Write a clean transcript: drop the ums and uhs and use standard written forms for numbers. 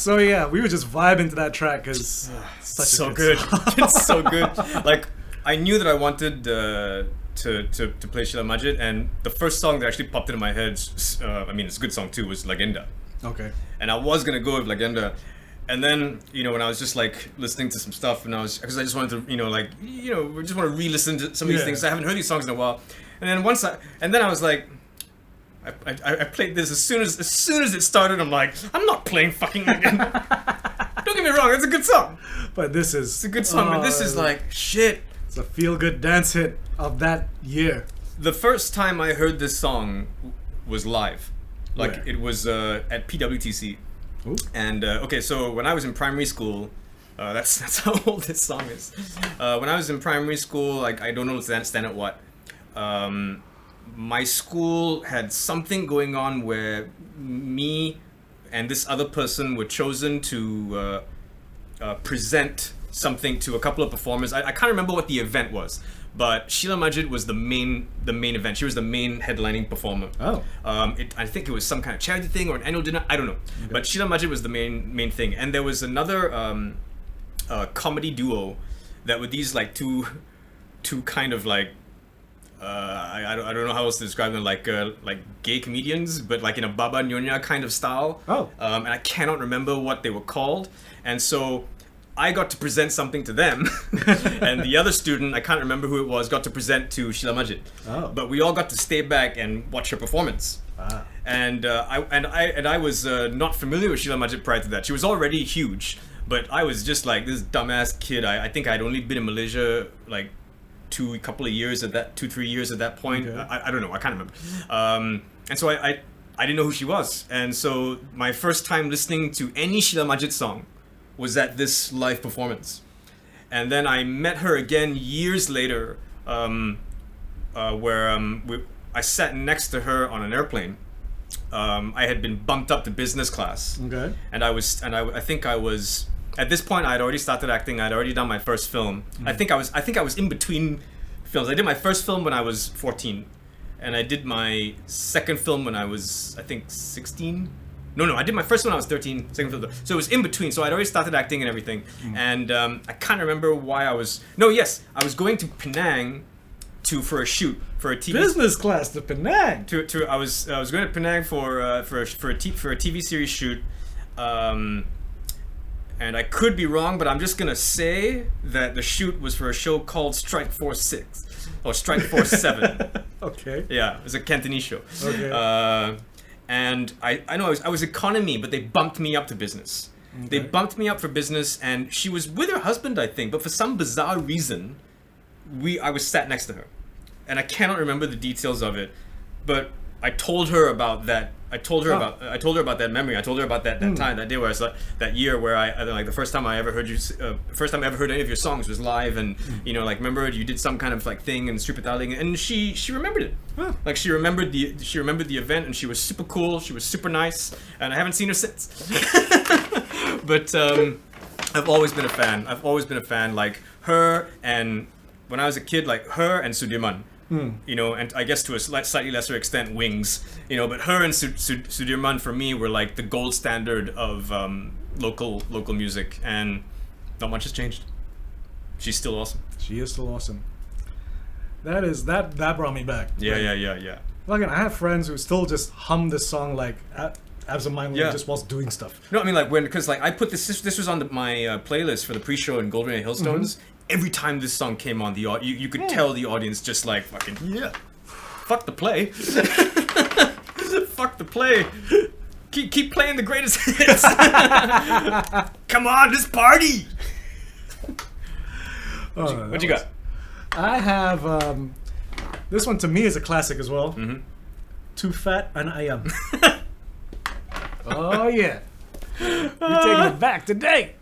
So yeah, we were just vibing to that track because so good. It's so good. Like, I knew that I wanted to play Sheila Majid, and the first song that actually popped into my head, I mean, it's a good song too, was Legenda. Okay. And I was gonna go with Legenda, and then when I was just like listening to some stuff, and because I just wanted to we just want to re-listen to some of these things. I haven't heard these songs in a while, and then I was like, I played this as soon as it started. I'm like, I'm not playing fucking Legenda. Don't get me wrong, it's a good song. But it's a good song, but this is like shit. It's a feel-good dance hit of that year. The first time I heard this song was live. Like, Where? it was at PWTC. Ooh. And, okay, so when I was in primary school, that's how old this song is. When I was in primary school, like, I don't understand it what. My school had something going on where me and this other person were chosen to present something to a couple of performers. I can't remember what the event was, but Sheila Majid was the main event. She was the main headlining performer. Oh. I think it was some kind of charity thing or an annual dinner. I don't know. Okay. But Sheila Majid was the main thing, and there was another comedy duo that were these like two kind of like I don't know how else to describe them, like gay comedians, but like in a Baba Nyonya kind of style. Oh. And I cannot remember what they were called, and so I got to present something to them, and the other student, I can't remember who it was, got to present to Sheila Majid. Oh. But we all got to stay back and watch her performance. Ah. And I was not familiar with Sheila Majid prior to that. She was already huge, but I was just like this dumbass kid. I think I'd only been in Malaysia like 2-3 years at that point. Okay. I don't know. I can't remember. And so I didn't know who she was. And so my first time listening to any Sheila Majid song was at this live performance. And then I met her again years later, where I sat next to her on an airplane. I had been bumped up to business class. Okay. And I think I was, at this point I had already started acting. I'd already done my first film. Mm-hmm. I think I was in between films. I did my first film when I was 14, and I did my second film when I was, I think, 16. No, I did my first one when I was 13, second film. So it was in between. So I'd already started acting and everything. And I can't remember why I was, I was going to Penang for a shoot for a TV Business class to Penang. I was going to Penang for a TV series shoot, and I could be wrong, but I'm just gonna say that the shoot was for a show called Strike Force 6 or Strike Force 7. Okay. Yeah, it was a Cantonese show. Okay. And I know I was economy, but they bumped me up to business. Okay. They bumped me up for business, and she was with her husband, I think, but for some bizarre reason, I was sat next to her. And I cannot remember the details of it, but I told her about that. I told her about that memory. I told her about that time, that day where I was that year where I like the first time I ever heard you, first time I ever heard any of your songs was live, and like remember you did some kind of like thing in Street Battalion, and she remembered it. Huh. Like she remembered the event, and she was super cool. She was super nice, and I haven't seen her since. But I've always been a fan. Like her, and when I was a kid, like her and Sudirman. And I guess to a slightly lesser extent, Wings, but her and Sudirman for me were like the gold standard of local music, and not much has changed. She's still awesome. She is still awesome. That brought me back. Yeah. Like, I have friends who still just hum this song like absentmindedly just whilst doing stuff. No, I mean because I put this was on my playlist for the pre-show in Golden Ray Hailstones. Mm-hmm. Every time this song came on, you could tell the audience just like fucking fuck the play, fuck the play. Keep playing the greatest hits. Come on, this party. What you got? I have this one. To me is a classic as well. Mm-hmm. Too Fat and I Am. Oh yeah, you're taking it back today.